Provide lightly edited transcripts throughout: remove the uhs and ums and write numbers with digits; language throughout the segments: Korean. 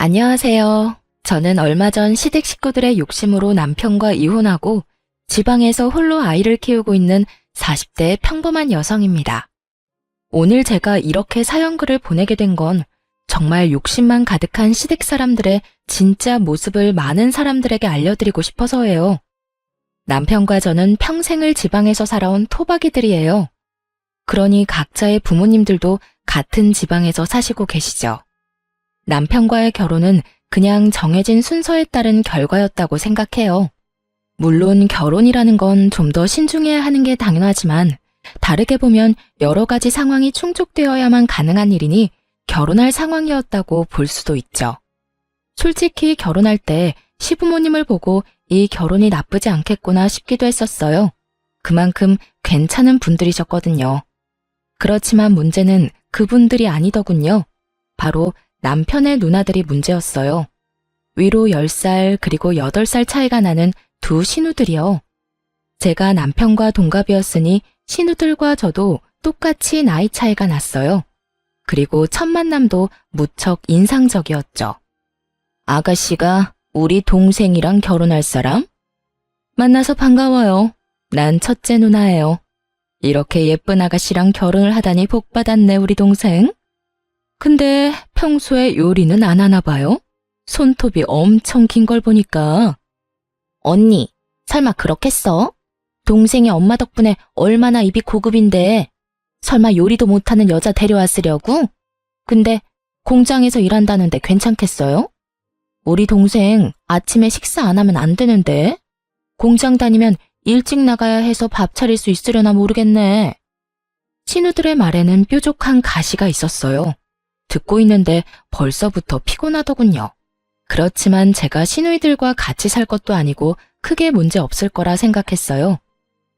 안녕하세요. 저는 얼마 전 시댁 식구들의 욕심으로 남편과 이혼하고 지방에서 홀로 아이를 키우고 있는 40대 평범한 여성입니다. 오늘 제가 이렇게 사연글을 보내게 된 건 정말 욕심만 가득한 시댁 사람들의 진짜 모습을 많은 사람들에게 알려드리고 싶어서예요. 남편과 저는 평생을 지방에서 살아온 토박이들이에요. 그러니 각자의 부모님들도 같은 지방에서 사시고 계시죠. 남편과의 결혼은 그냥 정해진 순서에 따른 결과였다고 생각해요. 물론 결혼이라는 건 좀 더 신중해야 하는 게 당연하지만 다르게 보면 여러 가지 상황이 충족되어야만 가능한 일이니 결혼할 상황이었다고 볼 수도 있죠. 솔직히 결혼할 때 시부모님을 보고 이 결혼이 나쁘지 않겠구나 싶기도 했었어요. 그만큼 괜찮은 분들이셨거든요. 그렇지만 문제는 그분들이 아니더군요. 바로 남편의 누나들이 문제였어요. 위로 10살 그리고 8살 차이가 나는 두 신우들이요. 제가 남편과 동갑이었으니 신우들과 저도 똑같이 나이 차이가 났어요. 그리고 첫 만남도 무척 인상적이었죠. 아가씨가 우리 동생이랑 결혼할 사람? 만나서 반가워요. 난 첫째 누나예요. 이렇게 예쁜 아가씨랑 결혼을 하다니 복 받았네 우리 동생. 근데 평소에 요리는 안 하나 봐요? 손톱이 엄청 긴 걸 보니까. 언니, 설마 그렇겠어? 동생이 엄마 덕분에 얼마나 입이 고급인데 설마 요리도 못하는 여자 데려왔으려고? 근데 공장에서 일한다는데 괜찮겠어요? 우리 동생 아침에 식사 안 하면 안 되는데 공장 다니면 일찍 나가야 해서 밥 차릴 수 있으려나 모르겠네. 신우들의 말에는 뾰족한 가시가 있었어요. 듣고 있는데 벌써부터 피곤하더군요. 그렇지만 제가 시누이들과 같이 살 것도 아니고 크게 문제 없을 거라 생각했어요.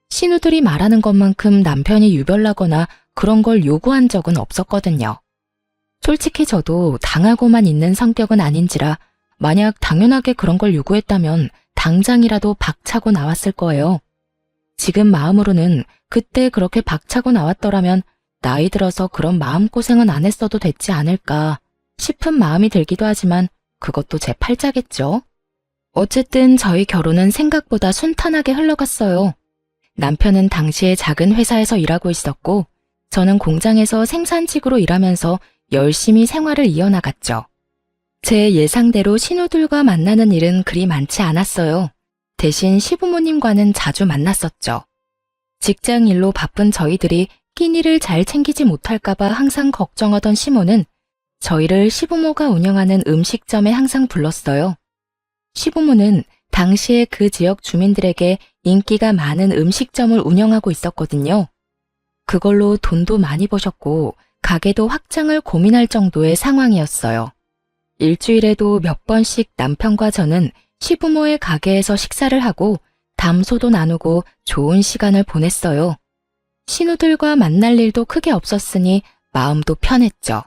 시누들이 말하는 것만큼 남편이 유별나거나 그런 걸 요구한 적은 없었거든요. 솔직히 저도 당하고만 있는 성격은 아닌지라 만약 당연하게 그런 걸 요구했다면 당장이라도 박차고 나왔을 거예요. 지금 마음으로는 그때 그렇게 박차고 나왔더라면 나이 들어서 그런 마음고생은 안 했어도 됐지 않을까 싶은 마음이 들기도 하지만 그것도 제 팔자겠죠. 어쨌든 저희 결혼은 생각보다 순탄하게 흘러갔어요. 남편은 당시에 작은 회사에서 일하고 있었고 저는 공장에서 생산직으로 일하면서 열심히 생활을 이어나갔죠. 제 예상대로 신우들과 만나는 일은 그리 많지 않았어요. 대신 시부모님과는 자주 만났었죠. 직장 일로 바쁜 저희들이 끼니를 잘 챙기지 못할까봐 항상 걱정하던 시모는 저희를 시부모가 운영하는 음식점에 항상 불렀어요. 시부모는 당시에 그 지역 주민들에게 인기가 많은 음식점을 운영하고 있었거든요. 그걸로 돈도 많이 버셨고 가게도 확장을 고민할 정도의 상황이었어요. 일주일에도 몇 번씩 남편과 저는 시부모의 가게에서 식사를 하고 담소도 나누고 좋은 시간을 보냈어요. 신우들과 만날 일도 크게 없었으니 마음도 편했죠.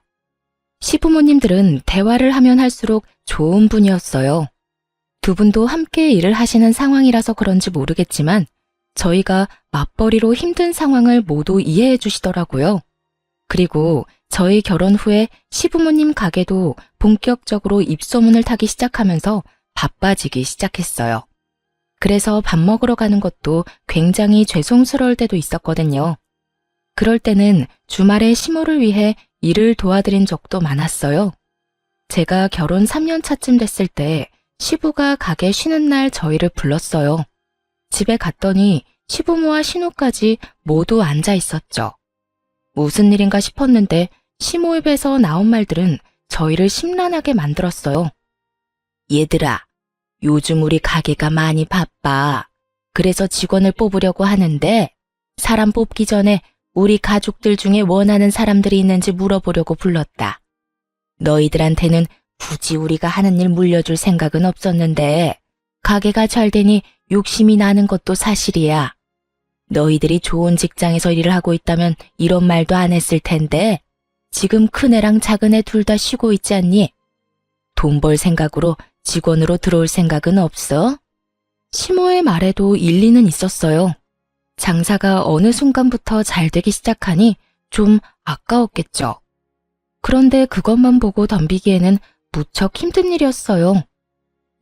시부모님들은 대화를 하면 할수록 좋은 분이었어요. 두 분도 함께 일을 하시는 상황이라서 그런지 모르겠지만 저희가 맞벌이로 힘든 상황을 모두 이해해 주시더라고요. 그리고 저희 결혼 후에 시부모님 가게도 본격적으로 입소문을 타기 시작하면서 바빠지기 시작했어요. 그래서 밥 먹으러 가는 것도 굉장히 죄송스러울 때도 있었거든요. 그럴 때는 주말에 시모를 위해 일을 도와드린 적도 많았어요. 제가 결혼 3년 차쯤 됐을 때 시부가 가게 쉬는 날 저희를 불렀어요. 집에 갔더니 시부모와 신우까지 모두 앉아 있었죠. 무슨 일인가 싶었는데 시모 입에서 나온 말들은 저희를 심란하게 만들었어요. 얘들아, 요즘 우리 가게가 많이 바빠. 그래서 직원을 뽑으려고 하는데 사람 뽑기 전에 우리 가족들 중에 원하는 사람들이 있는지 물어보려고 불렀다. 너희들한테는 굳이 우리가 하는 일 물려줄 생각은 없었는데 가게가 잘 되니 욕심이 나는 것도 사실이야. 너희들이 좋은 직장에서 일을 하고 있다면 이런 말도 안 했을 텐데 지금 큰애랑 작은애 둘 다 쉬고 있지 않니? 돈 벌 생각으로 직원으로 들어올 생각은 없어? 시모의 말에도 일리는 있었어요. 장사가 어느 순간부터 잘 되기 시작하니 좀 아까웠겠죠. 그런데 그것만 보고 덤비기에는 무척 힘든 일이었어요.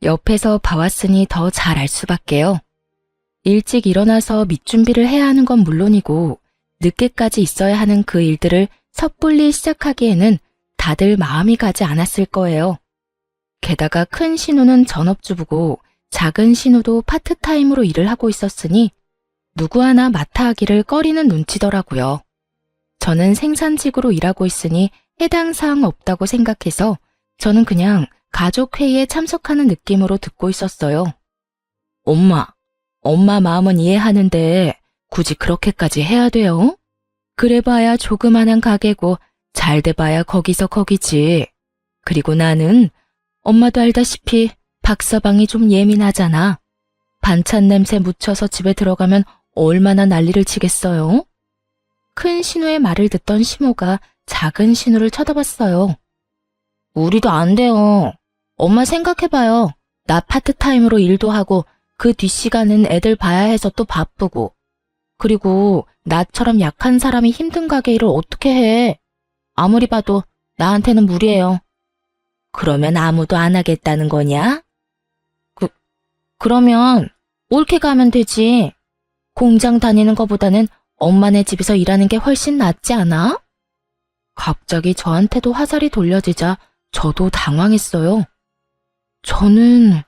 옆에서 봐왔으니 더 잘 알 수밖에요. 일찍 일어나서 밑준비를 해야 하는 건 물론이고 늦게까지 있어야 하는 그 일들을 섣불리 시작하기에는 다들 마음이 가지 않았을 거예요. 게다가 큰 신우는 전업주부고 작은 신우도 파트타임으로 일을 하고 있었으니 누구 하나 맡아 하기를 꺼리는 눈치더라고요. 저는 생산직으로 일하고 있으니 해당 사항 없다고 생각해서 저는 그냥 가족회의에 참석하는 느낌으로 듣고 있었어요. 엄마 마음은 이해하는데 굳이 그렇게까지 해야 돼요? 그래봐야 조그만한 가게고 잘 돼봐야 거기서 거기지. 그리고 나는 엄마도 알다시피 박서방이 좀 예민하잖아. 반찬 냄새 묻혀서 집에 들어가면 얼마나 난리를 치겠어요? 큰 신우의 말을 듣던 시모가 작은 신우를 쳐다봤어요. 우리도 안 돼요. 엄마 생각해봐요. 나 파트타임으로 일도 하고 그 뒷시간은 애들 봐야 해서 또 바쁘고. 그리고 나처럼 약한 사람이 힘든 가게 일을 어떻게 해? 아무리 봐도 나한테는 무리예요. 그러면 아무도 안 하겠다는 거냐? 그러면 옳게 가면 되지. 공장 다니는 것보다는 엄마네 집에서 일하는 게 훨씬 낫지 않아? 갑자기 저한테도 화살이 돌려지자 저도 당황했어요. 저는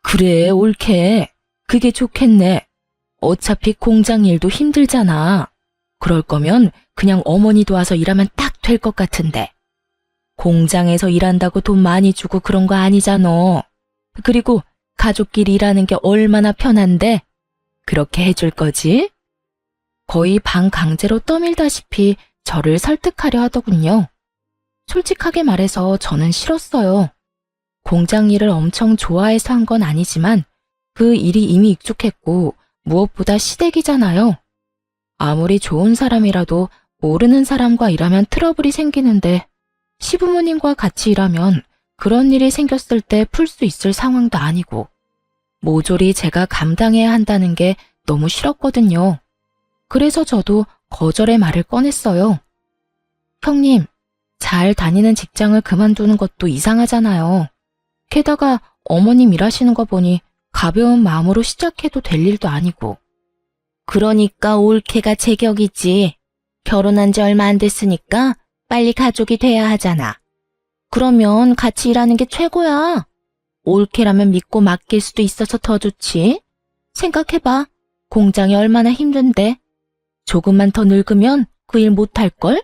그래, 옳게. 그게 좋겠네. 어차피 공장 일도 힘들잖아. 그럴 거면 그냥 어머니 도와서 일하면 딱 될 것 같은데. 공장에서 일한다고 돈 많이 주고 그런 거 아니잖아. 그리고 가족끼리 일하는 게 얼마나 편한데 그렇게 해줄 거지? 거의 반강제로 떠밀다시피 저를 설득하려 하더군요. 솔직하게 말해서 저는 싫었어요. 공장 일을 엄청 좋아해서 한 건 아니지만 그 일이 이미 익숙했고 무엇보다 시댁이잖아요. 아무리 좋은 사람이라도 모르는 사람과 일하면 트러블이 생기는데 시부모님과 같이 일하면 그런 일이 생겼을 때 풀 수 있을 상황도 아니고 모조리 제가 감당해야 한다는 게 너무 싫었거든요. 그래서 저도 거절의 말을 꺼냈어요. 형님, 잘 다니는 직장을 그만두는 것도 이상하잖아요. 게다가 어머님 일하시는 거 보니 가벼운 마음으로 시작해도 될 일도 아니고. 그러니까 올케가 제격이지. 결혼한 지 얼마 안 됐으니까 빨리 가족이 돼야 하잖아. 그러면 같이 일하는 게 최고야. 올케라면 믿고 맡길 수도 있어서 더 좋지. 생각해봐. 공장이 얼마나 힘든데. 조금만 더 늙으면 그 일 못할걸?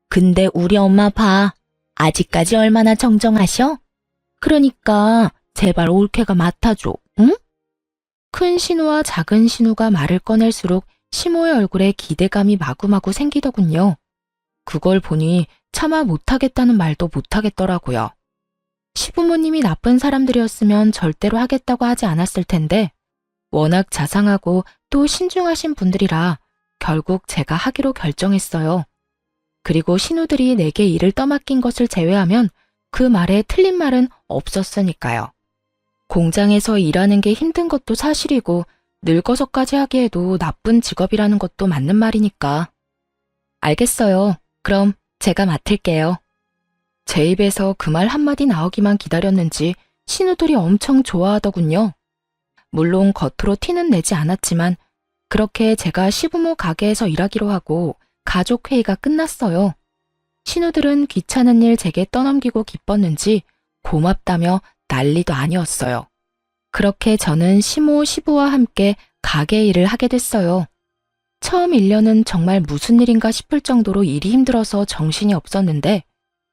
근데 우리 엄마 봐. 아직까지 얼마나 정정하셔? 그러니까 제발 올케가 맡아줘, 응? 큰 신우와 작은 신우가 말을 꺼낼수록 시모의 얼굴에 기대감이 마구마구 생기더군요. 그걸 보니 차마 못하겠다는 말도 못하겠더라고요. 시부모님이 나쁜 사람들이었으면 절대로 하겠다고 하지 않았을 텐데 워낙 자상하고 또 신중하신 분들이라 결국 제가 하기로 결정했어요. 그리고 신우들이 내게 일을 떠맡긴 것을 제외하면 그 말에 틀린 말은 없었으니까요. 공장에서 일하는 게 힘든 것도 사실이고 늙어서까지 하기에도 나쁜 직업이라는 것도 맞는 말이니까. 알겠어요. 그럼 제가 맡을게요. 제 입에서 그 말 한마디 나오기만 기다렸는지 신우들이 엄청 좋아하더군요. 물론 겉으로 티는 내지 않았지만 그렇게 제가 시부모 가게에서 일하기로 하고 가족회의가 끝났어요. 신우들은 귀찮은 일 제게 떠넘기고 기뻤는지 고맙다며 난리도 아니었어요. 그렇게 저는 시모, 시부와 함께 가게 일을 하게 됐어요. 처음 1년은 정말 무슨 일인가 싶을 정도로 일이 힘들어서 정신이 없었는데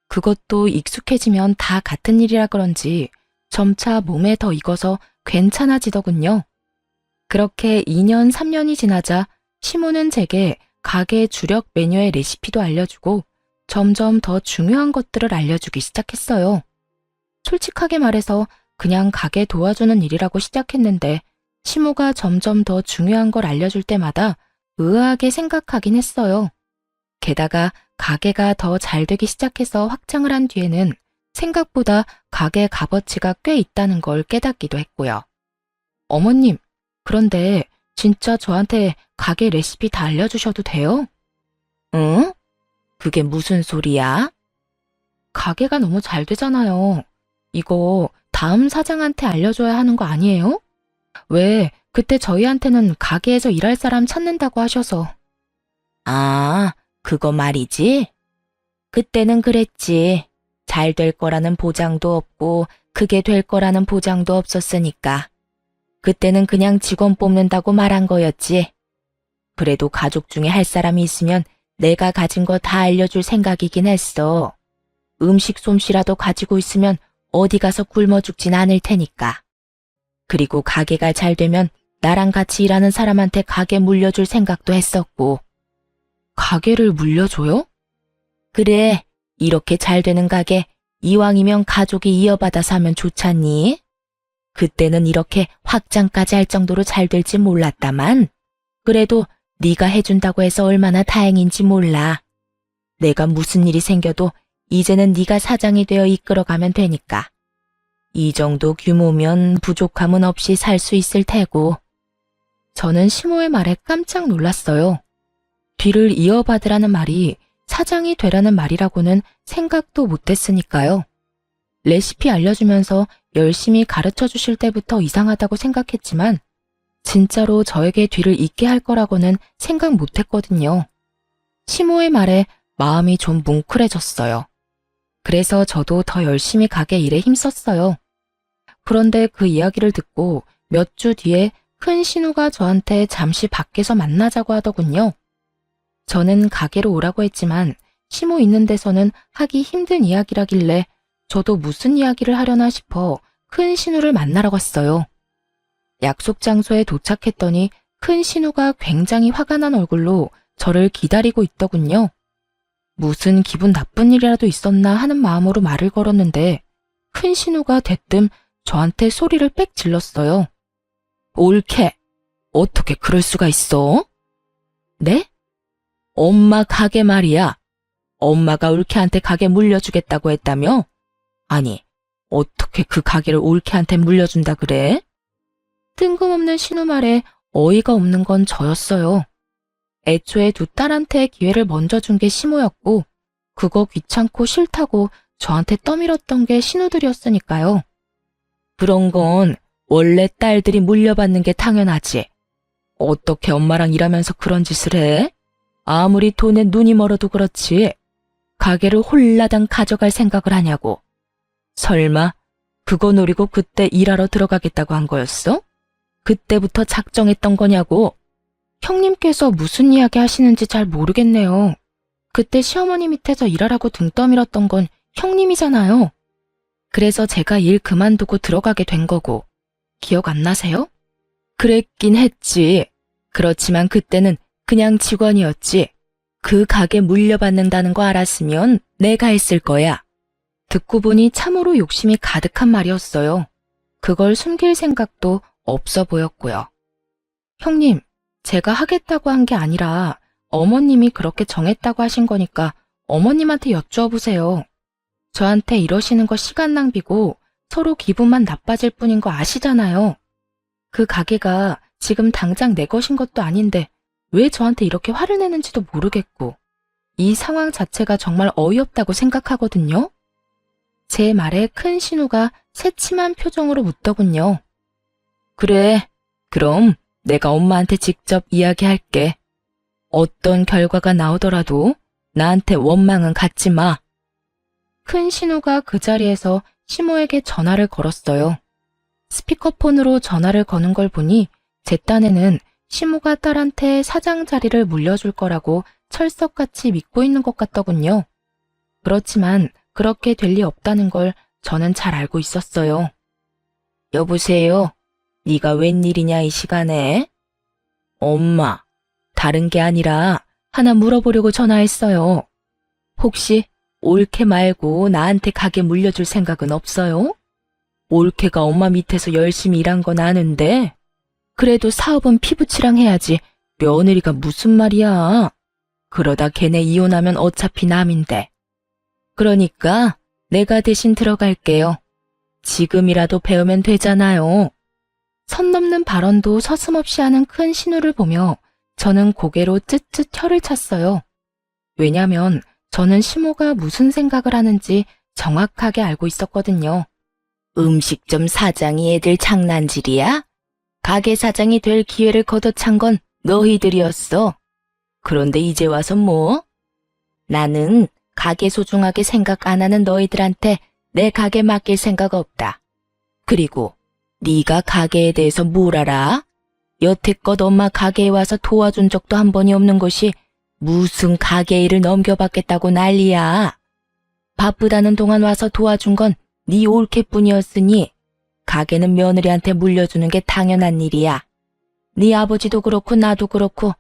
그것도 익숙해지면 다 같은 일이라 그런지 점차 몸에 더 익어서 괜찮아지더군요. 그렇게 2년, 3년이 지나자 시모는 제게 가게 주력 메뉴의 레시피도 알려주고 점점 더 중요한 것들을 알려주기 시작했어요. 솔직하게 말해서 그냥 가게 도와주는 일이라고 시작했는데 시모가 점점 더 중요한 걸 알려줄 때마다 의아하게 생각하긴 했어요. 게다가 가게가 더 잘 되기 시작해서 확장을 한 뒤에는 생각보다 가게 값어치가 꽤 있다는 걸 깨닫기도 했고요. 어머님, 그런데 진짜 저한테 가게 레시피 다 알려주셔도 돼요? 응? 그게 무슨 소리야? 가게가 너무 잘 되잖아요. 이거 다음 사장한테 알려줘야 하는 거 아니에요? 왜 그때 저희한테는 가게에서 일할 사람 찾는다고 하셔서. 아, 그거 말이지? 그때는 그랬지. 잘 될 거라는 보장도 없고 그게 될 거라는 보장도 없었으니까. 그때는 그냥 직원 뽑는다고 말한 거였지. 그래도 가족 중에 할 사람이 있으면 내가 가진 거 다 알려줄 생각이긴 했어. 음식 솜씨라도 가지고 있으면 어디 가서 굶어 죽진 않을 테니까. 그리고 가게가 잘 되면 나랑 같이 일하는 사람한테 가게 물려줄 생각도 했었고. 가게를 물려줘요? 그래, 이렇게 잘 되는 가게 이왕이면 가족이 이어받아서 하면 좋잖니? 그때는 이렇게 확장까지 할 정도로 잘 될지 몰랐다만 그래도 네가 해준다고 해서 얼마나 다행인지 몰라. 내가 무슨 일이 생겨도 이제는 네가 사장이 되어 이끌어가면 되니까. 이 정도 규모면 부족함은 없이 살 수 있을 테고. 저는 시모의 말에 깜짝 놀랐어요. 뒤를 이어받으라는 말이 사장이 되라는 말이라고는 생각도 못했으니까요. 레시피 알려주면서 열심히 가르쳐 주실 때부터 이상하다고 생각했지만 진짜로 저에게 뒤를 잇게 할 거라고는 생각 못했거든요. 시모의 말에 마음이 좀 뭉클해졌어요. 그래서 저도 더 열심히 가게 일에 힘썼어요. 그런데 그 이야기를 듣고 몇 주 뒤에 큰 신우가 저한테 잠시 밖에서 만나자고 하더군요. 저는 가게로 오라고 했지만 시모 있는 데서는 하기 힘든 이야기라길래 저도 무슨 이야기를 하려나 싶어 큰 신우를 만나러 갔어요. 약속 장소에 도착했더니 큰 신우가 굉장히 화가 난 얼굴로 저를 기다리고 있더군요. 무슨 기분 나쁜 일이라도 있었나 하는 마음으로 말을 걸었는데 큰 신우가 대뜸 저한테 소리를 빽 질렀어요. 옳게, 어떻게 그럴 수가 있어? 네? 엄마 가게 말이야. 엄마가 올케한테 가게 물려주겠다고 했다며? 아니, 어떻게 그 가게를 올케한테 물려준다 그래? 뜬금없는 신우 말에 어이가 없는 건 저였어요. 애초에 두 딸한테 기회를 먼저 준 게 시모였고 그거 귀찮고 싫다고 저한테 떠밀었던 게 신우들이었으니까요. 그런 건 원래 딸들이 물려받는 게 당연하지. 어떻게 엄마랑 일하면서 그런 짓을 해? 아무리 돈에 눈이 멀어도 그렇지. 가게를 홀라당 가져갈 생각을 하냐고. 설마 그거 노리고 그때 일하러 들어가겠다고 한 거였어? 그때부터 작정했던 거냐고. 형님께서 무슨 이야기 하시는지 잘 모르겠네요. 그때 시어머니 밑에서 일하라고 등 떠밀었던 건 형님이잖아요. 그래서 제가 일 그만두고 들어가게 된 거고. 기억 안 나세요? 그랬긴 했지. 그렇지만 그때는 그냥 직원이었지. 그 가게 물려받는다는 거 알았으면 내가 했을 거야. 듣고 보니 참으로 욕심이 가득한 말이었어요. 그걸 숨길 생각도 없어 보였고요. 형님, 제가 하겠다고 한 게 아니라 어머님이 그렇게 정했다고 하신 거니까 어머님한테 여쭈어 보세요. 저한테 이러시는 거 시간 낭비고 서로 기분만 나빠질 뿐인 거 아시잖아요. 그 가게가 지금 당장 내 것인 것도 아닌데 왜 저한테 이렇게 화를 내는지도 모르겠고 이 상황 자체가 정말 어이없다고 생각하거든요. 제 말에 큰 신우가 새침한 표정으로 묻더군요. 그래, 그럼 내가 엄마한테 직접 이야기할게. 어떤 결과가 나오더라도 나한테 원망은 갖지 마. 큰 신우가 그 자리에서 시모에게 전화를 걸었어요. 스피커폰으로 전화를 거는 걸 보니 제 딴에는 시모가 딸한테 사장 자리를 물려줄 거라고 철석같이 믿고 있는 것 같더군요. 그렇지만 그렇게 될 리 없다는 걸 저는 잘 알고 있었어요. 여보세요? 네가 웬일이냐 이 시간에? 엄마, 다른 게 아니라 하나 물어보려고 전화했어요. 혹시 올케 말고 나한테 가게 물려줄 생각은 없어요? 올케가 엄마 밑에서 열심히 일한 건 아는데 그래도 사업은 피부치랑 해야지 며느리가 무슨 말이야. 그러다 걔네 이혼하면 어차피 남인데. 그러니까 내가 대신 들어갈게요. 지금이라도 배우면 되잖아요. 선 넘는 발언도 서슴없이 하는 큰 신우를 보며 저는 고개로 쯧쯧 혀를 찼어요. 왜냐면 저는 시모가 무슨 생각을 하는지 정확하게 알고 있었거든요. 음식점 사장이 애들 장난질이야? 가게 사장이 될 기회를 걷어찬 건 너희들이었어. 그런데 이제 와서 뭐? 나는 가게 소중하게 생각 안 하는 너희들한테 내 가게 맡길 생각 없다. 그리고 네가 가게에 대해서 뭘 알아? 여태껏 엄마 가게에 와서 도와준 적도 한 번이 없는 것이 무슨 가게 일을 넘겨받겠다고 난리야. 바쁘다는 동안 와서 도와준 건 네 올케뿐이었으니 가게는 며느리한테 물려주는 게 당연한 일이야. 네 아버지도 그렇고 나도 그렇고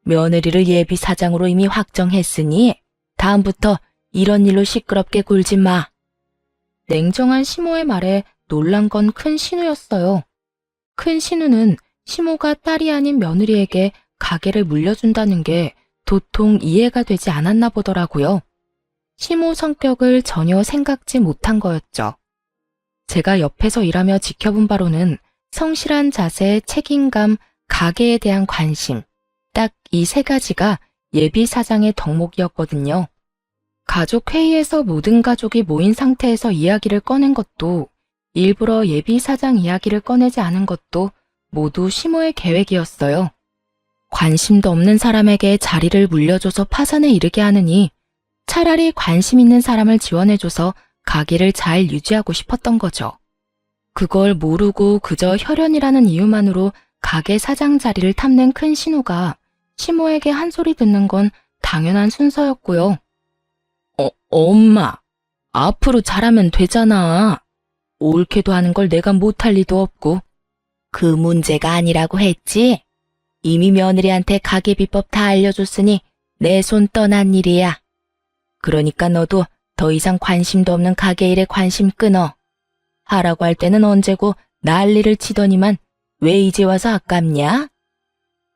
며느리를 예비 사장으로 이미 확정했으니 다음부터 이런 일로 시끄럽게 굴지 마. 냉정한 시모의 말에 놀란 건 큰 신우였어요. 큰 신우는 시모가 딸이 아닌 며느리에게 가게를 물려준다는 게 도통 이해가 되지 않았나 보더라고요. 시모 성격을 전혀 생각지 못한 거였죠. 제가 옆에서 일하며 지켜본 바로는 성실한 자세, 책임감, 가게에 대한 관심, 딱 이 세 가지가 예비 사장의 덕목이었거든요. 가족 회의에서 모든 가족이 모인 상태에서 이야기를 꺼낸 것도, 일부러 예비 사장 이야기를 꺼내지 않은 것도 모두 시모의 계획이었어요. 관심도 없는 사람에게 자리를 물려줘서 파산에 이르게 하느니 차라리 관심 있는 사람을 지원해줘서 가게를 잘 유지하고 싶었던 거죠. 그걸 모르고 그저 혈연이라는 이유만으로 가게 사장 자리를 탐낸 큰 신우가 시모에게 한 소리 듣는 건 당연한 순서였고요. 엄마, 앞으로 잘하면 되잖아. 옳게도 하는 걸 내가 못할 리도 없고. 그 문제가 아니라고 했지? 이미 며느리한테 가게 비법 다 알려줬으니 내 손 떠난 일이야. 그러니까 너도 더 이상 관심도 없는 가게 일에 관심 끊어. 하라고 할 때는 언제고 난리를 치더니만 왜 이제 와서 아깝냐?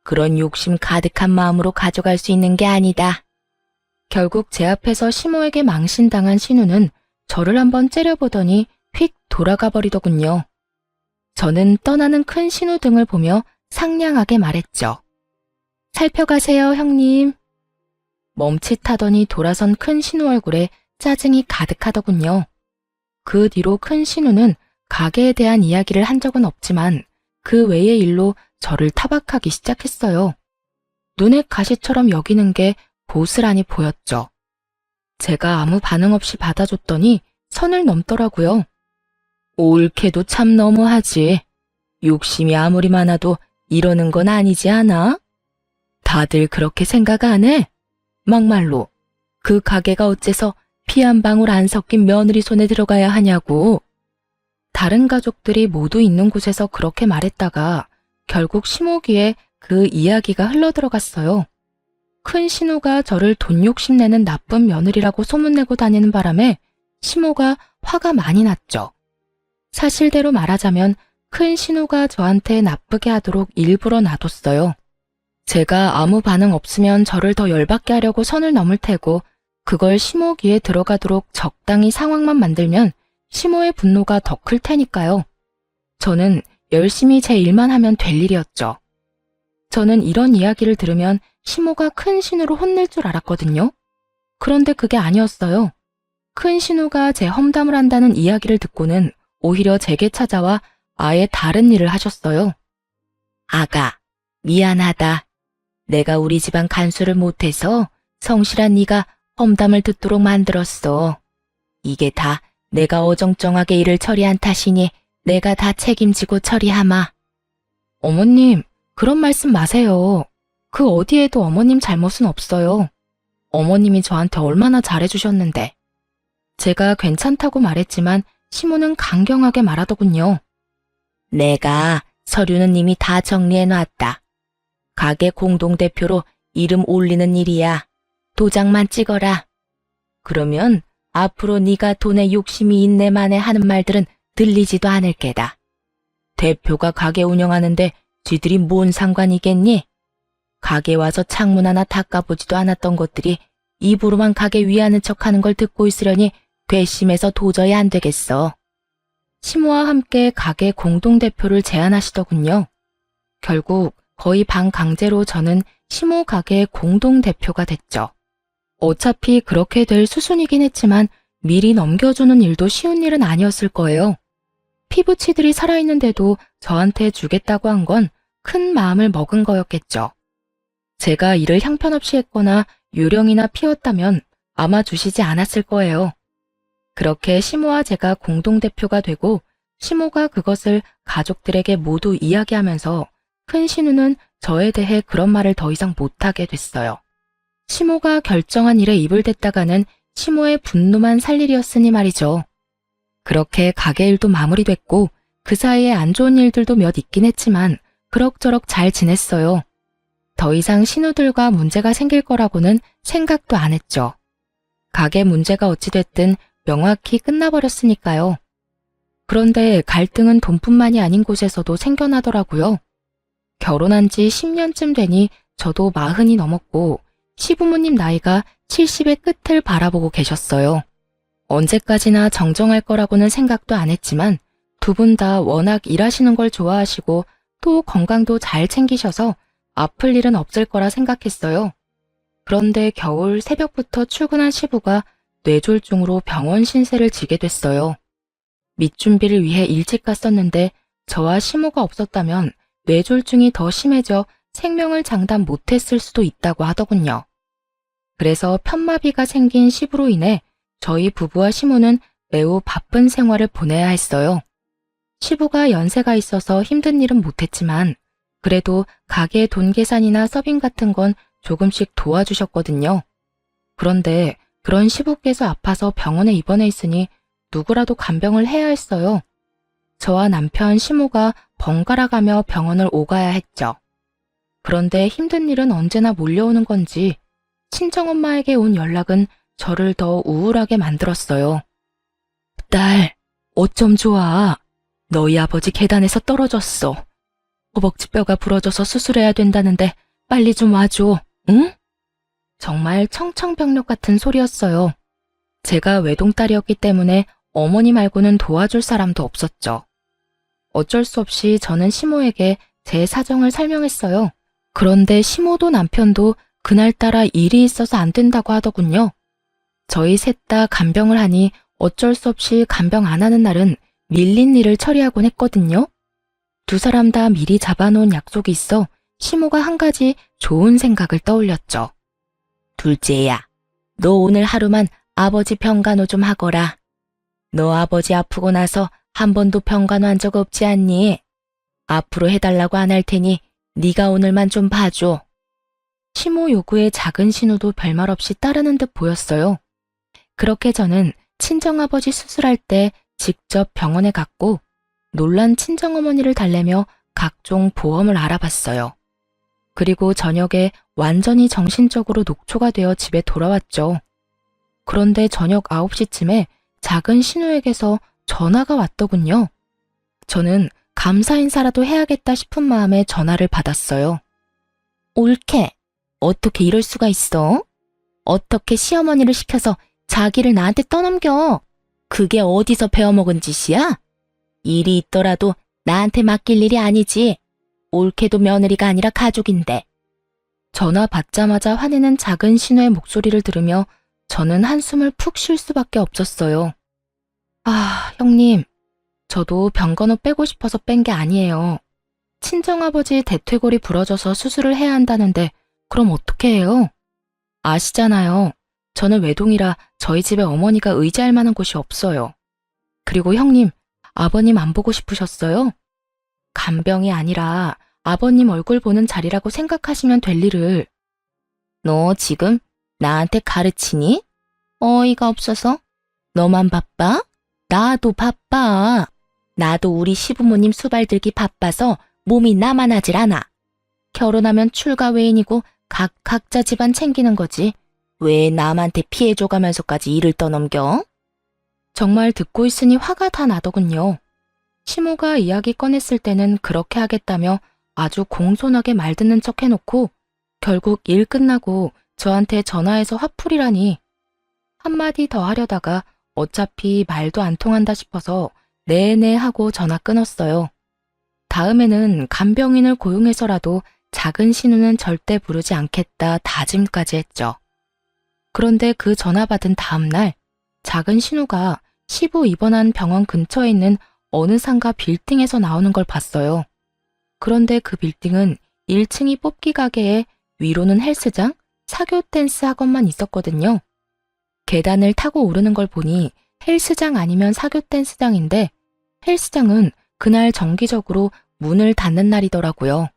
그런 욕심 가득한 마음으로 가져갈 수 있는 게 아니다. 결국 제 앞에서 시모에게 망신당한 신우는 저를 한번 째려보더니 휙 돌아가 버리더군요. 저는 떠나는 큰 신우 등을 보며 상냥하게 말했죠. 살펴가세요, 형님. 멈칫하더니 돌아선 큰 신우 얼굴에 짜증이 가득하더군요. 그 뒤로 큰 신우는 가게에 대한 이야기를 한 적은 없지만 그 외의 일로 저를 타박하기 시작했어요. 눈에 가시처럼 여기는 게 고스란히 보였죠. 제가 아무 반응 없이 받아줬더니 선을 넘더라고요. 옳게도 참 너무하지. 욕심이 아무리 많아도 이러는 건 아니지 않아? 다들 그렇게 생각 안 해? 막말로 그 가게가 어째서 피 한 방울 안 섞인 며느리 손에 들어가야 하냐고. 다른 가족들이 모두 있는 곳에서 그렇게 말했다가 결국 시모기에 그 이야기가 흘러들어갔어요. 큰 신우가 저를 돈 욕심내는 나쁜 며느리라고 소문내고 다니는 바람에 시모가 화가 많이 났죠. 사실대로 말하자면 큰 신우가 저한테 나쁘게 하도록 일부러 놔뒀어요. 제가 아무 반응 없으면 저를 더 열받게 하려고 선을 넘을 테고 그걸 시모 귀에 들어가도록 적당히 상황만 만들면 시모의 분노가 더 클 테니까요. 저는 열심히 제 일만 하면 될 일이었죠. 저는 이런 이야기를 들으면 시모가 큰 신우로 혼낼 줄 알았거든요. 그런데 그게 아니었어요. 큰 신우가 제 험담을 한다는 이야기를 듣고는 오히려 제게 찾아와 아예 다른 일을 하셨어요. 아가, 미안하다. 내가 우리 집안 간수를 못해서 성실한 네가 험담을 듣도록 만들었어. 이게 다 내가 어정쩡하게 일을 처리한 탓이니 내가 다 책임지고 처리하마. 어머님, 그런 말씀 마세요. 그 어디에도 어머님 잘못은 없어요. 어머님이 저한테 얼마나 잘해주셨는데. 제가 괜찮다고 말했지만 시모는 강경하게 말하더군요. 내가 서류는 이미 다 정리해놨다. 가게 공동대표로 이름 올리는 일이야. 도장만 찍어라. 그러면 앞으로 네가 돈에 욕심이 있네 마네 하는 말들은 들리지도 않을 게다. 대표가 가게 운영하는데 쥐들이 뭔 상관이겠니? 가게 와서 창문 하나 닦아보지도 않았던 것들이 입으로만 가게 위하는 척하는 걸 듣고 있으려니 괘씸해서 도저히 안 되겠어. 시모와 함께 가게 공동대표를 제안하시더군요. 결국 거의 반강제로 저는 시모 가게 공동대표가 됐죠. 어차피 그렇게 될 수순이긴 했지만 미리 넘겨주는 일도 쉬운 일은 아니었을 거예요. 피부치들이 살아있는데도 저한테 주겠다고 한 건 큰 마음을 먹은 거였겠죠. 제가 일을 형편없이 했거나 유령이나 피웠다면 아마 주시지 않았을 거예요. 그렇게 시모와 제가 공동대표가 되고 시모가 그것을 가족들에게 모두 이야기하면서 큰 신우는 저에 대해 그런 말을 더 이상 못하게 됐어요. 시모가 결정한 일에 입을 댔다가는 시모의 분노만 살 일이었으니 말이죠. 그렇게 가게 일도 마무리됐고 그 사이에 안 좋은 일들도 몇 있긴 했지만 그럭저럭 잘 지냈어요. 더 이상 신우들과 문제가 생길 거라고는 생각도 안 했죠. 가게 문제가 어찌됐든 명확히 끝나버렸으니까요. 그런데 갈등은 돈뿐만이 아닌 곳에서도 생겨나더라고요. 결혼한 지 10년쯤 되니 저도 40이 넘었고 시부모님 나이가 70의 끝을 바라보고 계셨어요. 언제까지나 정정할 거라고는 생각도 안 했지만 두 분 다 워낙 일하시는 걸 좋아하시고 또 건강도 잘 챙기셔서 아플 일은 없을 거라 생각했어요. 그런데 겨울 새벽부터 출근한 시부가 뇌졸중으로 병원 신세를 지게 됐어요. 밑준비를 위해 일찍 갔었는데 저와 시모가 없었다면 뇌졸중이 더 심해져 생명을 장담 못했을 수도 있다고 하더군요. 그래서 편마비가 생긴 시부로 인해 저희 부부와 시모는 매우 바쁜 생활을 보내야 했어요. 시부가 연세가 있어서 힘든 일은 못했지만 그래도 가게 돈 계산이나 서빙 같은 건 조금씩 도와주셨거든요. 그런데 그런 시부께서 아파서 병원에 입원해 있으니 누구라도 간병을 해야 했어요. 저와 남편 시모가 번갈아 가며 병원을 오가야 했죠. 그런데 힘든 일은 언제나 몰려오는 건지 친정엄마에게 온 연락은 저를 더 우울하게 만들었어요. 딸, 어쩜 좋아. 너희 아버지 계단에서 떨어졌어. 허벅지뼈가 부러져서 수술해야 된다는데 빨리 좀 와줘, 응? 정말 청청병력 같은 소리였어요. 제가 외동딸이었기 때문에 어머니 말고는 도와줄 사람도 없었죠. 어쩔 수 없이 저는 시모에게 제 사정을 설명했어요. 그런데 시모도 남편도 그날따라 일이 있어서 안 된다고 하더군요. 저희 셋 다 간병을 하니 어쩔 수 없이 간병 안 하는 날은 밀린 일을 처리하곤 했거든요. 두 사람 다 미리 잡아놓은 약속이 있어 시모가 한 가지 좋은 생각을 떠올렸죠. 둘째야, 너 오늘 하루만 아버지 병간호 좀 하거라. 너 아버지 아프고 나서 한 번도 병간호 한 적 없지 않니? 앞으로 해달라고 안 할 테니 네가 오늘만 좀 봐줘. 시모 요구에 작은 신우도 별말 없이 따르는 듯 보였어요. 그렇게 저는 친정아버지 수술할 때 직접 병원에 갔고 놀란 친정어머니를 달래며 각종 보험을 알아봤어요. 그리고 저녁에 완전히 정신적으로 녹초가 되어 집에 돌아왔죠. 그런데 저녁 9시쯤에 작은 신우에게서 전화가 왔더군요. 저는 감사 인사라도 해야겠다 싶은 마음에 전화를 받았어요. 옳게, 어떻게 이럴 수가 있어? 어떻게 시어머니를 시켜서 자기를 나한테 떠넘겨? 그게 어디서 배워먹은 짓이야? 일이 있더라도 나한테 맡길 일이 아니지. 옳게도 며느리가 아니라 가족인데. 전화 받자마자 화내는 작은 신우의 목소리를 들으며 저는 한숨을 푹 쉴 수밖에 없었어요. 아, 형님. 저도 병간호 빼고 싶어서 뺀 게 아니에요. 친정아버지 대퇴골이 부러져서 수술을 해야 한다는데 그럼 어떻게 해요? 아시잖아요. 저는 외동이라 저희 집에 어머니가 의지할 만한 곳이 없어요. 그리고 형님, 아버님 안 보고 싶으셨어요? 간병이 아니라 아버님 얼굴 보는 자리라고 생각하시면 될 일을. 너 지금 나한테 가르치니? 어이가 없어서? 너만 바빠? 나도 바빠. 나도 우리 시부모님 수발들기 바빠서 몸이 나만하질 않아. 결혼하면 출가 외인이고 각자 집안 챙기는 거지. 왜 남한테 피해 줘가면서까지 일을 떠넘겨? 정말 듣고 있으니 화가 다 나더군요. 시모가 이야기 꺼냈을 때는 그렇게 하겠다며 아주 공손하게 말 듣는 척 해놓고 결국 일 끝나고 저한테 전화해서 화풀이라니. 한마디 더 하려다가 어차피 말도 안 통한다 싶어서 네네 하고 전화 끊었어요. 다음에는 간병인을 고용해서라도 작은 신우는 절대 부르지 않겠다 다짐까지 했죠. 그런데 그 전화 받은 다음 날 작은 신우가 시부 입원한 병원 근처에 있는 어느 상가 빌딩에서 나오는 걸 봤어요. 그런데 그 빌딩은 1층이 뽑기 가게에 위로는 헬스장, 사교 댄스 학원만 있었거든요. 계단을 타고 오르는 걸 보니 헬스장 아니면 사교 댄스장인데 헬스장은 그날 정기적으로 문을 닫는 날이더라고요.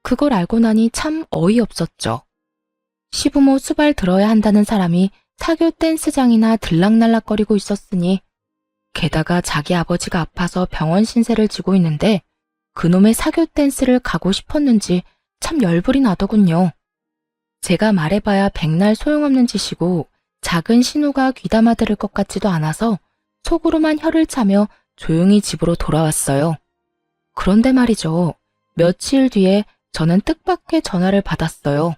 그걸 알고 나니 참 어이없었죠. 시부모 수발 들어야 한다는 사람이 사교 댄스장이나 들락날락거리고 있었으니 게다가 자기 아버지가 아파서 병원 신세를 지고 있는데 그놈의 사교 댄스를 가고 싶었는지 참 열불이 나더군요. 제가 말해봐야 백날 소용없는 짓이고 작은 신우가 귀담아 들을 것 같지도 않아서 속으로만 혀를 차며 조용히 집으로 돌아왔어요. 그런데 말이죠. 며칠 뒤에 저는 뜻밖의 전화를 받았어요.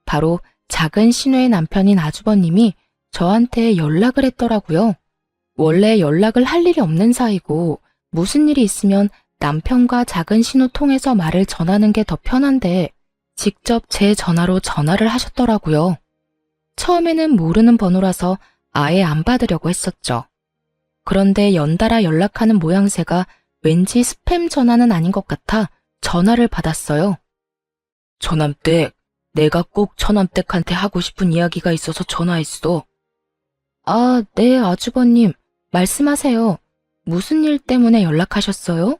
바로 작은 신우의 남편인 아주버님이 저한테 연락을 했더라고요. 원래 연락을 할 일이 없는 사이고 무슨 일이 있으면 남편과 작은 신우 통해서 말을 전하는 게 더 편한데 직접 제 전화로 전화를 하셨더라고요. 처음에는 모르는 번호라서 아예 안 받으려고 했었죠. 그런데 연달아 연락하는 모양새가 왠지 스팸 전화는 아닌 것 같아 전화를 받았어요. 처남댁, 내가 꼭 처남댁한테 하고 싶은 이야기가 있어서 전화했어. 아, 네, 아주버님. 말씀하세요. 무슨 일 때문에 연락하셨어요?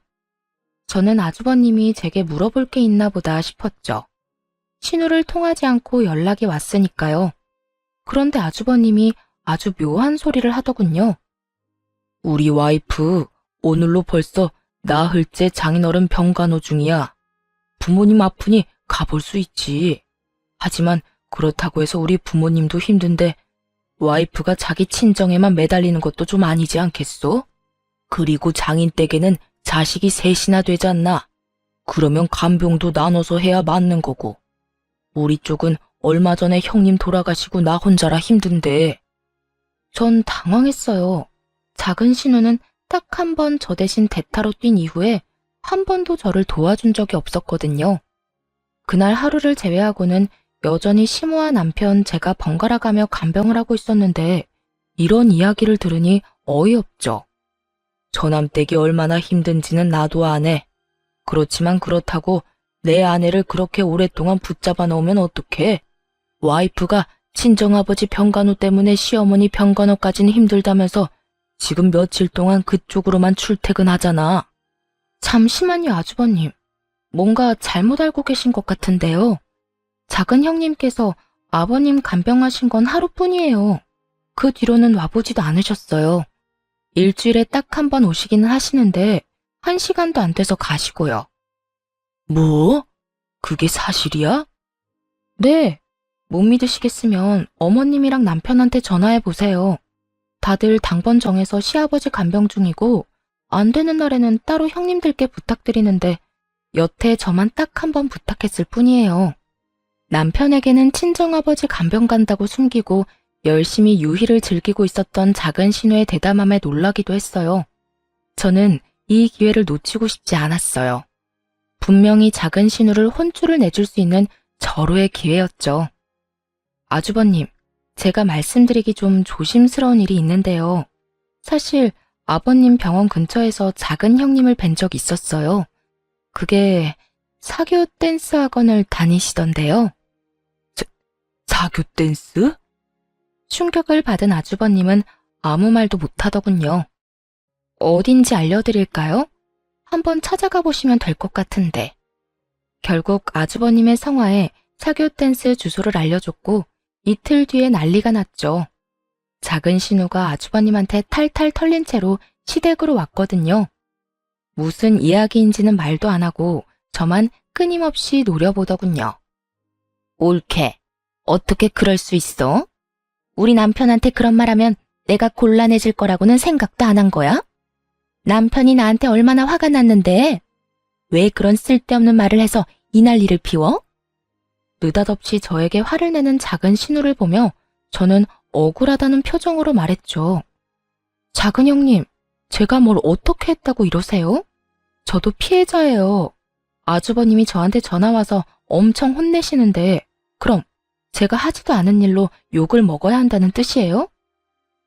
저는 아주버님이 제게 물어볼 게 있나 보다 싶었죠. 신우를 통하지 않고 연락이 왔으니까요. 그런데 아주버님이 아주 묘한 소리를 하더군요. 우리 와이프 오늘로 벌써 나흘째 장인어른 병간호 중이야. 부모님 아프니 가볼 수 있지. 하지만 그렇다고 해서 우리 부모님도 힘든데 와이프가 자기 친정에만 매달리는 것도 좀 아니지 않겠소? 그리고 장인 댁에는 자식이 셋이나 되잖나. 그러면 간병도 나눠서 해야 맞는 거고. 우리 쪽은 얼마 전에 형님 돌아가시고 나 혼자라 힘든데. 전 당황했어요. 작은 신우는 딱 한 번 저 대신 대타로 뛴 이후에 한 번도 저를 도와준 적이 없었거든요. 그날 하루를 제외하고는 여전히 시모와 남편 제가 번갈아 가며 간병을 하고 있었는데 이런 이야기를 들으니 어이없죠. 저남댁이 얼마나 힘든지는 나도 아네. 그렇지만 그렇다고 내 아내를 그렇게 오랫동안 붙잡아 놓으면 어떡해? 와이프가 친정아버지 병간호 때문에 시어머니 병간호까지는 힘들다면서 지금 며칠 동안 그쪽으로만 출퇴근하잖아. 잠시만요, 아주버님. 뭔가 잘못 알고 계신 것 같은데요. 작은 형님께서 아버님 간병하신 건 하루뿐이에요. 그 뒤로는 와보지도 않으셨어요. 일주일에 딱 한 번 오시기는 하시는데 1시간도 안 돼서 가시고요. 뭐? 그게 사실이야? 네. 못 믿으시겠으면 어머님이랑 남편한테 전화해 보세요. 다들 당번 정해서 시아버지 간병 중이고 안 되는 날에는 따로 형님들께 부탁드리는데 여태 저만 딱 한 번 부탁했을 뿐이에요. 남편에게는 친정아버지 간병 간다고 숨기고 열심히 유희를 즐기고 있었던 작은 신우의 대담함에 놀라기도 했어요. 저는 이 기회를 놓치고 싶지 않았어요. 분명히 작은 신우를 혼쭐을 내줄 수 있는 절호의 기회였죠. 아주버님, 제가 말씀드리기 좀 조심스러운 일이 있는데요. 사실 아버님 병원 근처에서 작은 형님을 뵌 적 있었어요. 그게 사교 댄스 학원을 다니시던데요. 사교 댄스? 충격을 받은 아주버님은 아무 말도 못하더군요. 어딘지 알려드릴까요? 한번 찾아가 보시면 될 것 같은데. 결국 아주버님의 성화에 사교 댄스 주소를 알려줬고 이틀 뒤에 난리가 났죠. 작은 신우가 아주버님한테 탈탈 털린 채로 시댁으로 왔거든요. 무슨 이야기인지는 말도 안 하고 저만 끊임없이 노려보더군요. 옳게. 어떻게 그럴 수 있어? 우리 남편한테 그런 말하면 내가 곤란해질 거라고는 생각도 안 한 거야? 남편이 나한테 얼마나 화가 났는데 왜 그런 쓸데없는 말을 해서 이 난리를 피워? 느닷없이 저에게 화를 내는 작은 신우를 보며 저는 억울하다는 표정으로 말했죠. 작은 형님, 제가 뭘 어떻게 했다고 이러세요? 저도 피해자예요. 아주버님이 저한테 전화와서 엄청 혼내시는데 그럼 제가 하지도 않은 일로 욕을 먹어야 한다는 뜻이에요?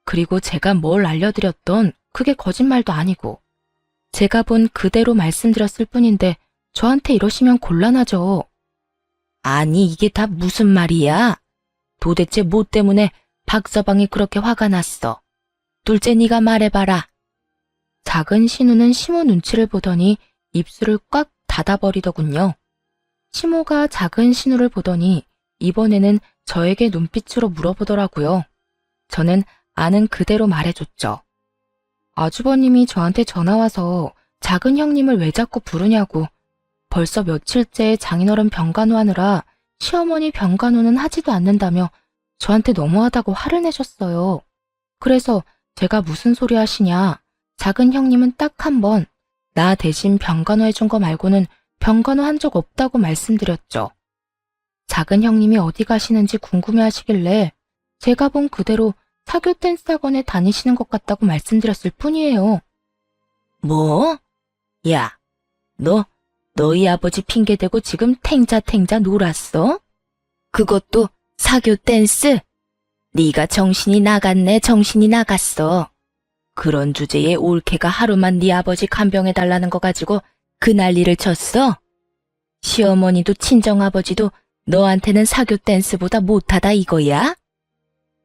그리고 제가 뭘 알려드렸던 그게 거짓말도 아니고 제가 본 그대로 말씀드렸을 뿐인데 저한테 이러시면 곤란하죠. 아니 이게 다 무슨 말이야? 도대체 뭐 때문에 박서방이 그렇게 화가 났어? 둘째 네가 말해봐라. 작은 신우는 시모 눈치를 보더니 입술을 꽉 닫아버리더군요. 시모가 작은 신우를 보더니 이번에는 저에게 눈빛으로 물어보더라고요. 저는 아는 그대로 말해줬죠. 아주버님이 저한테 전화와서 작은 형님을 왜 자꾸 부르냐고 벌써 며칠째 장인어른 병간호 하느라 시어머니 병간호는 하지도 않는다며 저한테 너무하다고 화를 내셨어요. 그래서 제가 무슨 소리 하시냐. 작은 형님은 딱 한 번 나 대신 병간호 해준 거 말고는 병간호 한 적 없다고 말씀드렸죠. 작은 형님이 어디 가시는지 궁금해하시길래 제가 본 그대로 사교 댄스 학원에 다니시는 것 같다고 말씀드렸을 뿐이에요. 뭐? 야, 너희 아버지 핑계대고 지금 탱자탱자 놀았어? 그것도 사교 댄스? 네가 정신이 나갔네, 정신이 나갔어. 그런 주제에 올케가 하루만 네 아버지 간병해달라는 거 가지고 그 난리를 쳤어? 시어머니도 친정아버지도 너한테는 사교 댄스보다 못하다 이거야?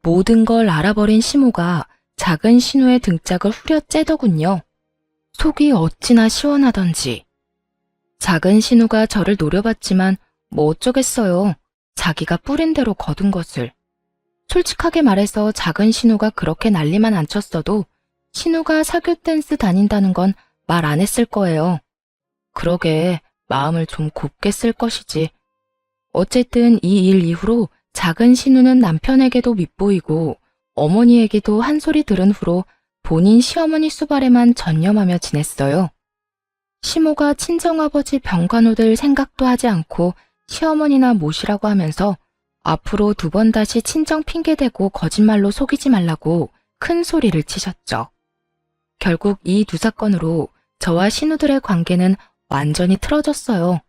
모든 걸 알아버린 시모가 작은 신우의 등짝을 후려째더군요. 속이 어찌나 시원하던지. 작은 신우가 저를 노려봤지만 뭐 어쩌겠어요. 자기가 뿌린 대로 거둔 것을. 솔직하게 말해서 작은 신우가 그렇게 난리만 안 쳤어도 신우가 사교 댄스 다닌다는 건 말 안 했을 거예요. 그러게 마음을 좀 곱게 쓸 것이지. 어쨌든 이 일 이후로 작은 신우는 남편에게도 밉보이고 어머니에게도 한 소리 들은 후로 본인 시어머니 수발에만 전념하며 지냈어요. 시모가 친정아버지 병간호될 생각도 하지 않고 시어머니나 모시라고 하면서 앞으로 2번 다시 친정 핑계대고 거짓말로 속이지 말라고 큰 소리를 치셨죠. 결국 이 2 사건으로 저와 신우들의 관계는 완전히 틀어졌어요.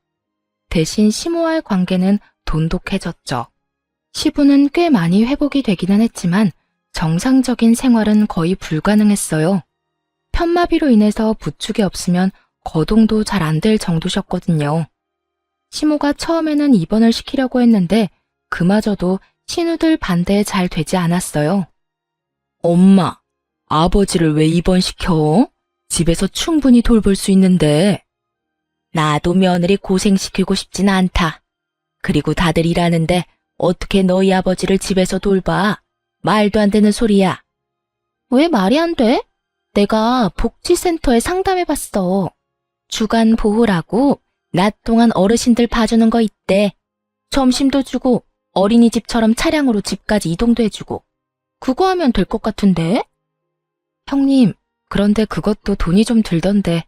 대신 시모와의 관계는 돈독해졌죠. 시부는 꽤 많이 회복이 되기는 했지만 정상적인 생활은 거의 불가능했어요. 편마비로 인해서 부축이 없으면 거동도 잘 안 될 정도셨거든요. 시모가 처음에는 입원을 시키려고 했는데 그마저도 신우들 반대에 잘 되지 않았어요. 엄마, 아버지를 왜 입원시켜? 집에서 충분히 돌볼 수 있는데. 나도 며느리 고생시키고 싶진 않다. 그리고 다들 일하는데 어떻게 너희 아버지를 집에서 돌봐? 말도 안 되는 소리야. 왜 말이 안 돼? 내가 복지센터에 상담해봤어. 주간 보호라고 낮 동안 어르신들 봐주는 거 있대. 점심도 주고 어린이집처럼 차량으로 집까지 이동도 해주고. 그거 하면 될 것 같은데? 형님, 그런데 그것도 돈이 좀 들던데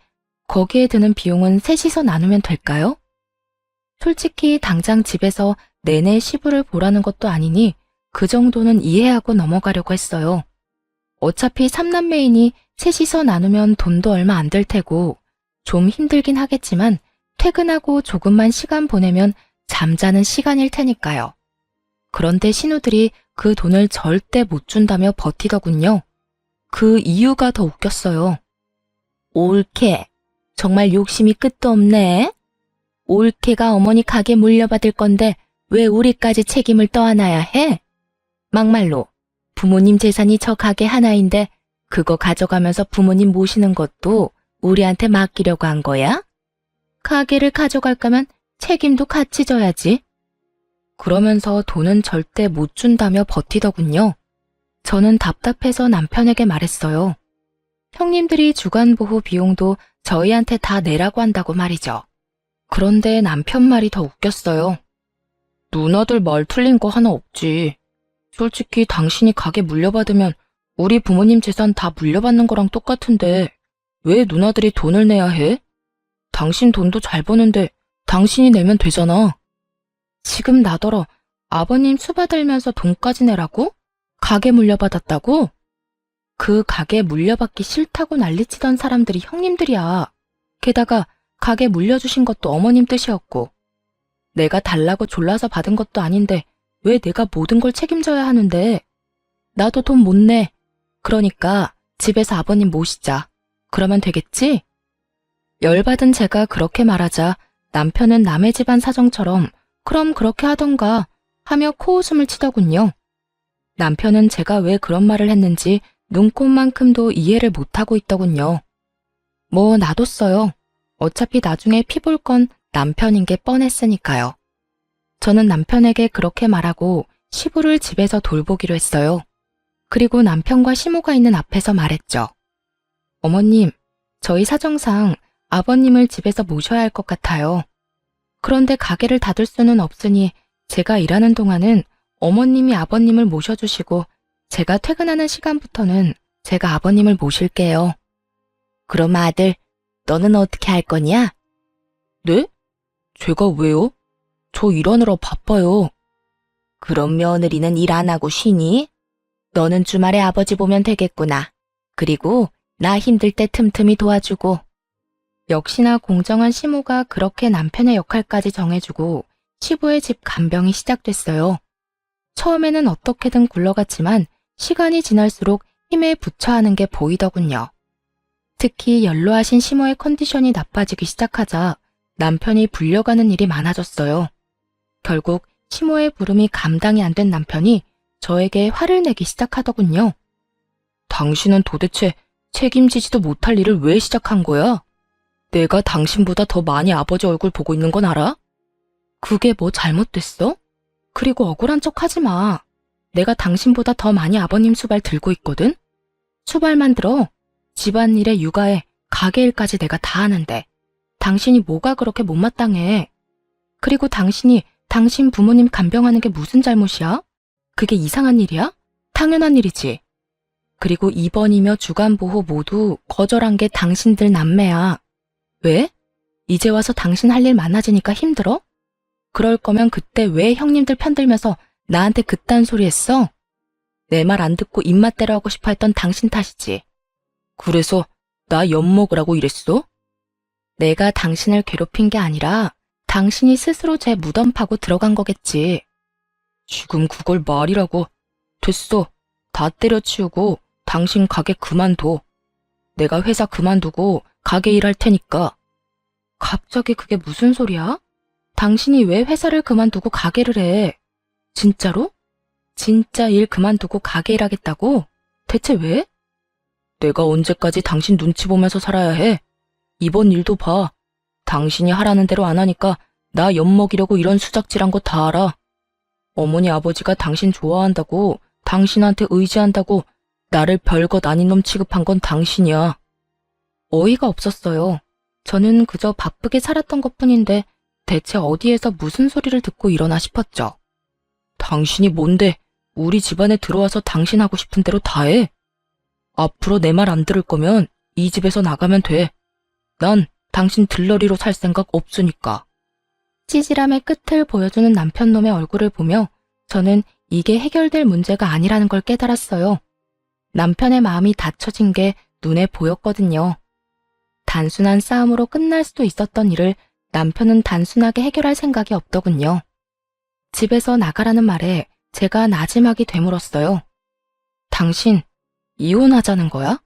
거기에 드는 비용은 셋이서 나누면 될까요? 솔직히 당장 집에서 내내 시부를 보라는 것도 아니니 그 정도는 이해하고 넘어가려고 했어요. 어차피 3남매이니 셋이서 나누면 돈도 얼마 안 들 테고 좀 힘들긴 하겠지만 퇴근하고 조금만 시간 보내면 잠자는 시간일 테니까요. 그런데 신우들이 그 돈을 절대 못 준다며 버티더군요. 그 이유가 더 웃겼어요. 올케, 정말 욕심이 끝도 없네. 올케가 어머니 가게 물려받을 건데 왜 우리까지 책임을 떠안아야 해? 막말로 부모님 재산이 저 가게 하나인데 그거 가져가면서 부모님 모시는 것도 우리한테 맡기려고 한 거야? 가게를 가져갈 거면 책임도 같이 져야지. 그러면서 돈은 절대 못 준다며 버티더군요. 저는 답답해서 남편에게 말했어요. 형님들이 주간보호 비용도 저희한테 다 내라고 한다고 말이죠. 그런데 남편 말이 더 웃겼어요. 누나들 말 틀린 거 하나 없지. 솔직히 당신이 가게 물려받으면 우리 부모님 재산 다 물려받는 거랑 똑같은데 왜 누나들이 돈을 내야 해? 당신 돈도 잘 버는데 당신이 내면 되잖아. 지금 나더러 아버님 수받으면서 돈까지 내라고? 가게 물려받았다고? 그 가게 물려받기 싫다고 난리치던 사람들이 형님들이야. 게다가 가게 물려주신 것도 어머님 뜻이었고 내가 달라고 졸라서 받은 것도 아닌데 왜 내가 모든 걸 책임져야 하는데 나도 돈 못 내. 그러니까 집에서 아버님 모시자. 그러면 되겠지? 열받은 제가 그렇게 말하자 남편은 남의 집안 사정처럼 그럼 그렇게 하던가 하며 코웃음을 치더군요. 남편은 제가 왜 그런 말을 했는지 눈꼽만큼도 이해를 못하고 있더군요. 뭐 놔뒀어요. 어차피 나중에 피 볼 건 남편인 게 뻔했으니까요. 저는 남편에게 그렇게 말하고 시부를 집에서 돌보기로 했어요. 그리고 남편과 시모가 있는 앞에서 말했죠. 어머님, 저희 사정상 아버님을 집에서 모셔야 할 것 같아요. 그런데 가게를 닫을 수는 없으니 제가 일하는 동안은 어머님이 아버님을 모셔주시고 제가 퇴근하는 시간부터는 제가 아버님을 모실게요. 그럼 아들, 너는 어떻게 할 거냐? 네? 제가 왜요? 저 일하느라 바빠요. 그럼 며느리는 일 안 하고 쉬니? 너는 주말에 아버지 보면 되겠구나. 그리고 나 힘들 때 틈틈이 도와주고. 역시나 공정한 시모가 그렇게 남편의 역할까지 정해주고 시부의 집 간병이 시작됐어요. 처음에는 어떻게든 굴러갔지만 시간이 지날수록 힘에 부처하는 게 보이더군요. 특히 연로하신 시모의 컨디션이 나빠지기 시작하자 남편이 불려가는 일이 많아졌어요. 결국 시모의 부름이 감당이 안 된 남편이 저에게 화를 내기 시작하더군요. 당신은 도대체 책임지지도 못할 일을 왜 시작한 거야? 내가 당신보다 더 많이 아버지 얼굴 보고 있는 건 알아? 그게 뭐 잘못됐어? 그리고 억울한 척 하지 마. 내가 당신보다 더 많이 아버님 수발 들고 있거든? 수발만 들어. 집안일에 육아에 가게일까지 내가 다 하는데 당신이 뭐가 그렇게 못마땅해. 그리고 당신이 당신 부모님 간병하는 게 무슨 잘못이야? 그게 이상한 일이야? 당연한 일이지. 그리고 입원이며 주간보호 모두 거절한 게 당신들 남매야. 왜? 이제 와서 당신 할 일 많아지니까 힘들어? 그럴 거면 그때 왜 형님들 편들면서 나한테 그딴 소리 했어? 내 말 안 듣고 입맛대로 하고 싶어 했던 당신 탓이지. 그래서 나 엿먹으라고 이랬어? 내가 당신을 괴롭힌 게 아니라 당신이 스스로 제 무덤 파고 들어간 거겠지. 지금 그걸 말이라고. 됐어. 다 때려치우고 당신 가게 그만둬. 내가 회사 그만두고 가게 일할 테니까. 갑자기 그게 무슨 소리야? 당신이 왜 회사를 그만두고 가게를 해? 진짜로? 진짜 일 그만두고 가게 일하겠다고? 대체 왜? 내가 언제까지 당신 눈치 보면서 살아야 해? 이번 일도 봐. 당신이 하라는 대로 안 하니까 나 엿먹이려고 이런 수작질한 거 다 알아. 어머니 아버지가 당신 좋아한다고, 당신한테 의지한다고 나를 별것 아닌 놈 취급한 건 당신이야. 어이가 없었어요. 저는 그저 바쁘게 살았던 것뿐인데 대체 어디에서 무슨 소리를 듣고 일어나 싶었죠. 당신이 뭔데 우리 집안에 들어와서 당신 하고 싶은 대로 다 해? 앞으로 내 말 안 들을 거면 이 집에서 나가면 돼. 난 당신 들러리로 살 생각 없으니까. 찌질함의 끝을 보여주는 남편놈의 얼굴을 보며 저는 이게 해결될 문제가 아니라는 걸 깨달았어요. 남편의 마음이 닫혀진 게 눈에 보였거든요. 단순한 싸움으로 끝날 수도 있었던 일을 남편은 단순하게 해결할 생각이 없더군요. 집에서 나가라는 말에 제가 나지막이 되물었어요. 당신 이혼하자는 거야?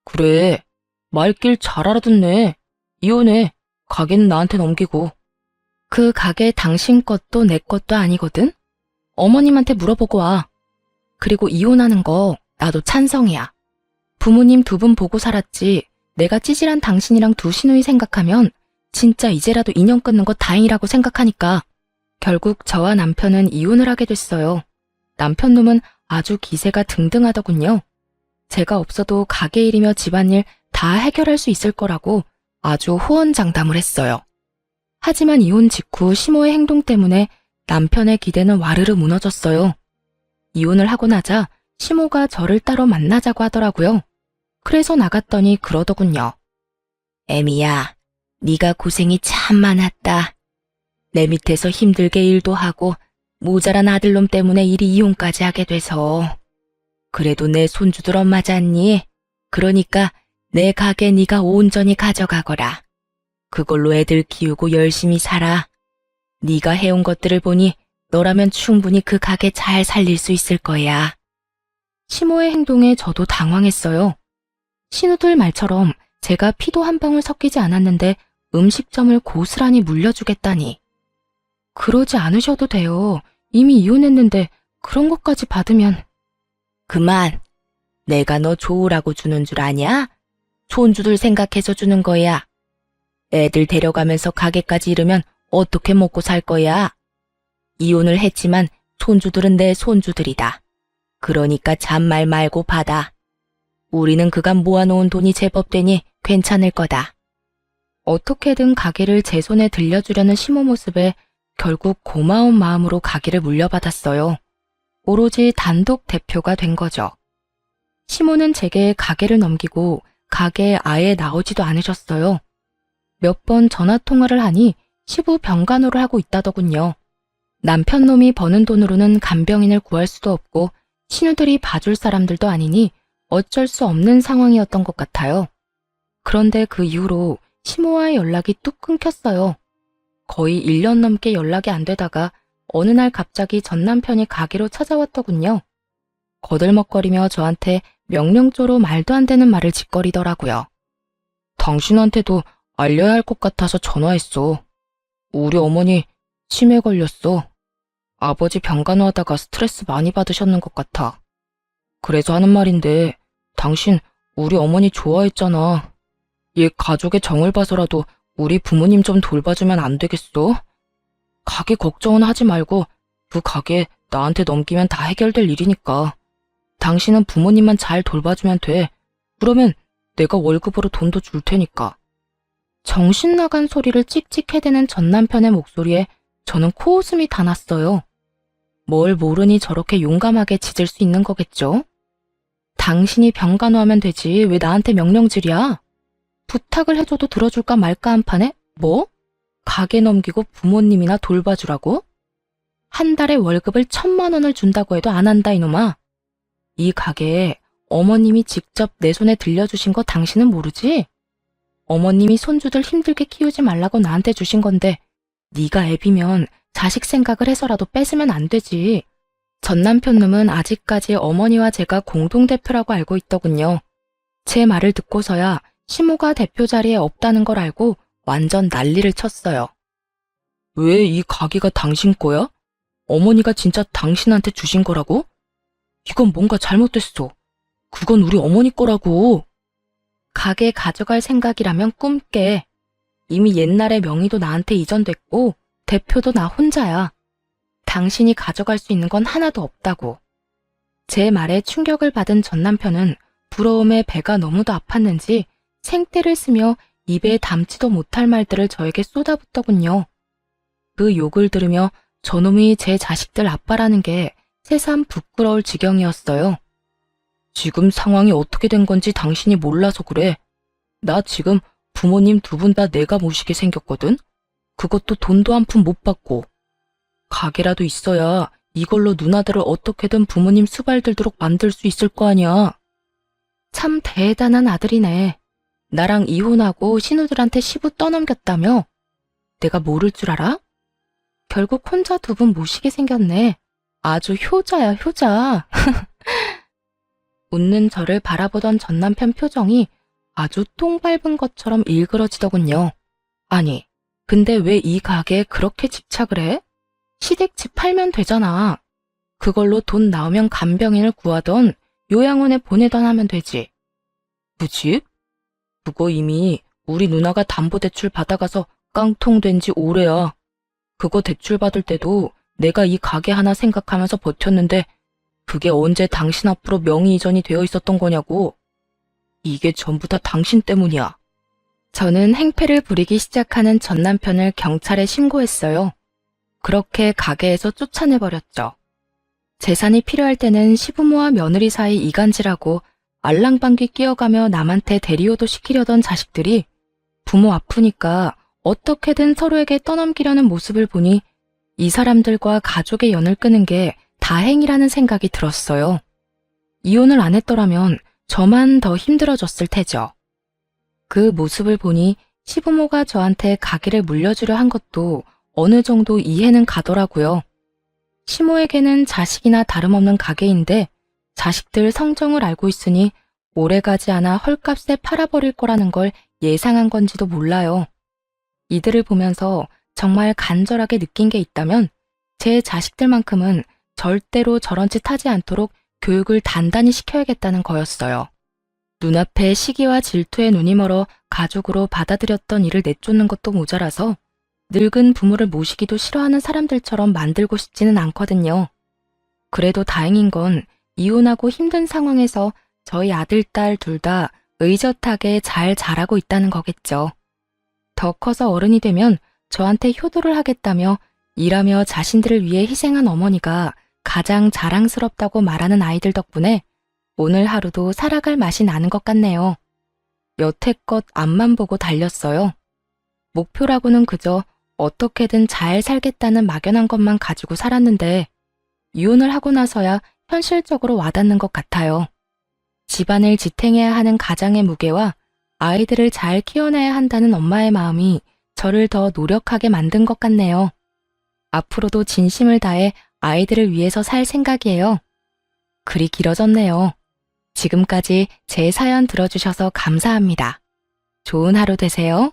그래. 말길 잘 알아듣네. 이혼해. 가게는 나한테 넘기고. 그 가게 당신 것도 내 것도 아니거든? 어머님한테 물어보고 와. 그리고 이혼하는 거 나도 찬성이야. 부모님 두 분 보고 살았지. 내가 찌질한 당신이랑 두 시누이 생각하면 진짜 이제라도 인연 끊는 거 다행이라고 생각하니까. 결국 저와 남편은 이혼을 하게 됐어요. 남편 놈은 아주 기세가 등등하더군요. 제가 없어도 가게 일이며 집안일 다 해결할 수 있을 거라고 아주 호언장담을 했어요. 하지만 이혼 직후 시모의 행동 때문에 남편의 기대는 와르르 무너졌어요. 이혼을 하고 나자 시모가 저를 따로 만나자고 하더라고요. 그래서 나갔더니 그러더군요. 애미야, 네가 고생이 참 많았다. 내 밑에서 힘들게 일도 하고 모자란 아들놈 때문에 일이 이혼까지 하게 돼서. 그래도 내 손주들 엄마잖니? 그러니까 내 가게 네가 온전히 가져가거라. 그걸로 애들 키우고 열심히 살아. 네가 해온 것들을 보니 너라면 충분히 그 가게 잘 살릴 수 있을 거야. 시모의 행동에 저도 당황했어요. 신우들 말처럼 제가 피도 한 방울 섞이지 않았는데 음식점을 고스란히 물려주겠다니. 그러지 않으셔도 돼요. 이미 이혼했는데 그런 것까지 받으면. 그만. 내가 너 좋으라고 주는 줄 아냐? 손주들 생각해서 주는 거야. 애들 데려가면서 가게까지 잃으면 어떻게 먹고 살 거야? 이혼을 했지만 손주들은 내 손주들이다. 그러니까 잔말 말고 받아. 우리는 그간 모아놓은 돈이 제법 되니 괜찮을 거다. 어떻게든 가게를 제 손에 들려주려는 시모 모습에 결국 고마운 마음으로 가게를 물려받았어요. 오로지 단독 대표가 된 거죠. 시모는 제게 가게를 넘기고 가게에 아예 나오지도 않으셨어요. 몇 번 전화 통화를 하니 시부 병간호를 하고 있다더군요. 남편 놈이 버는 돈으로는 간병인을 구할 수도 없고 신우들이 봐줄 사람들도 아니니 어쩔 수 없는 상황이었던 것 같아요. 그런데 그 이후로 시모와의 연락이 뚝 끊겼어요. 거의 1년 넘게 연락이 안 되다가 어느 날 갑자기 전 남편이 가게로 찾아왔더군요. 거들먹거리며 저한테 명령조로 말도 안 되는 말을 짓거리더라고요. 당신한테도 알려야 할 것 같아서 전화했어. 우리 어머니 치매 걸렸어. 아버지 병간호하다가 스트레스 많이 받으셨는 것 같아. 그래서 하는 말인데 당신 우리 어머니 좋아했잖아. 얘 가족의 정을 봐서라도 우리 부모님 좀 돌봐주면 안 되겠어? 가게 걱정은 하지 말고 그 가게 나한테 넘기면 다 해결될 일이니까. 당신은 부모님만 잘 돌봐주면 돼. 그러면 내가 월급으로 돈도 줄 테니까. 정신 나간 소리를 찍찍 해대는 전 남편의 목소리에 저는 코웃음이 다 났어요. 뭘 모르니 저렇게 용감하게 짖을 수 있는 거겠죠? 당신이 병간호하면 되지 왜 나한테 명령질이야? 부탁을 해줘도 들어줄까 말까 한 판에 뭐? 가게 넘기고 부모님이나 돌봐주라고? 한 달에 월급을 1,000만 원을 준다고 해도 안 한다 이놈아. 이 가게에 어머님이 직접 내 손에 들려주신 거 당신은 모르지? 어머님이 손주들 힘들게 키우지 말라고 나한테 주신 건데 네가 애비면 자식 생각을 해서라도 뺏으면 안 되지. 전 남편 놈은 아직까지 어머니와 제가 공동대표라고 알고 있더군요. 제 말을 듣고서야 시모가 대표 자리에 없다는 걸 알고 완전 난리를 쳤어요. 왜 이 가게가 당신 거야? 어머니가 진짜 당신한테 주신 거라고? 이건 뭔가 잘못됐어. 그건 우리 어머니 거라고. 가게 가져갈 생각이라면 꿈 깨. 이미 옛날에 명의도 나한테 이전됐고 대표도 나 혼자야. 당신이 가져갈 수 있는 건 하나도 없다고. 제 말에 충격을 받은 전 남편은 부러움에 배가 너무도 아팠는지 생떼를 쓰며 입에 담지도 못할 말들을 저에게 쏟아붓더군요. 그 욕을 들으며 저놈이 제 자식들 아빠라는 게 새삼 부끄러울 지경이었어요. 지금 상황이 어떻게 된 건지 당신이 몰라서 그래. 나 지금 부모님 두 분 다 내가 모시게 생겼거든? 그것도 돈도 한 푼 못 받고. 가게라도 있어야 이걸로 누나들을 어떻게든 부모님 수발 들도록 만들 수 있을 거 아니야. 참 대단한 아들이네. 나랑 이혼하고 신우들한테 시부 떠넘겼다며? 내가 모를 줄 알아? 결국 혼자 두 분 모시게 생겼네. 아주 효자야, 효자. 웃는 저를 바라보던 전 남편 표정이 아주 똥 밟은 것처럼 일그러지더군요. 아니, 근데 왜 이 가게에 그렇게 집착을 해? 시댁집 팔면 되잖아. 그걸로 돈 나오면 간병인을 구하던 요양원에 보내던 하면 되지. 그 집? 그거 이미 우리 누나가 담보대출 받아가서 깡통된 지 오래야. 그거 대출 받을 때도 내가 이 가게 하나 생각하면서 버텼는데 그게 언제 당신 앞으로 명의 이전이 되어 있었던 거냐고. 이게 전부 다 당신 때문이야. 저는 행패를 부리기 시작하는 전 남편을 경찰에 신고했어요. 그렇게 가게에서 쫓아내버렸죠. 재산이 필요할 때는 시부모와 며느리 사이 이간질하고 알랑방귀 끼어가며 남한테 대리호도 시키려던 자식들이 부모 아프니까 어떻게든 서로에게 떠넘기려는 모습을 보니 이 사람들과 가족의 연을 끄는 게 다행이라는 생각이 들었어요. 이혼을 안 했더라면 저만 더 힘들어졌을 테죠. 그 모습을 보니 시부모가 저한테 가게를 물려주려 한 것도 어느 정도 이해는 가더라고요. 시모에게는 자식이나 다름없는 가게인데 자식들 성정을 알고 있으니 오래가지 않아 헐값에 팔아버릴 거라는 걸 예상한 건지도 몰라요. 이들을 보면서 정말 간절하게 느낀 게 있다면 제 자식들만큼은 절대로 저런 짓 하지 않도록 교육을 단단히 시켜야겠다는 거였어요. 눈앞에 시기와 질투에 눈이 멀어 가족으로 받아들였던 이를 내쫓는 것도 모자라서 늙은 부모를 모시기도 싫어하는 사람들처럼 만들고 싶지는 않거든요. 그래도 다행인 건 이혼하고 힘든 상황에서 저희 아들, 딸 둘 다 의젓하게 잘 자라고 있다는 거겠죠. 더 커서 어른이 되면 저한테 효도를 하겠다며 일하며 자신들을 위해 희생한 어머니가 가장 자랑스럽다고 말하는 아이들 덕분에 오늘 하루도 살아갈 맛이 나는 것 같네요. 여태껏 앞만 보고 달렸어요. 목표라고는 그저 어떻게든 잘 살겠다는 막연한 것만 가지고 살았는데 이혼을 하고 나서야 현실적으로 와닿는 것 같아요. 집안을 지탱해야 하는 가장의 무게와 아이들을 잘 키워내야 한다는 엄마의 마음이 저를 더 노력하게 만든 것 같네요. 앞으로도 진심을 다해 아이들을 위해서 살 생각이에요. 글이 길어졌네요. 지금까지 제 사연 들어주셔서 감사합니다. 좋은 하루 되세요.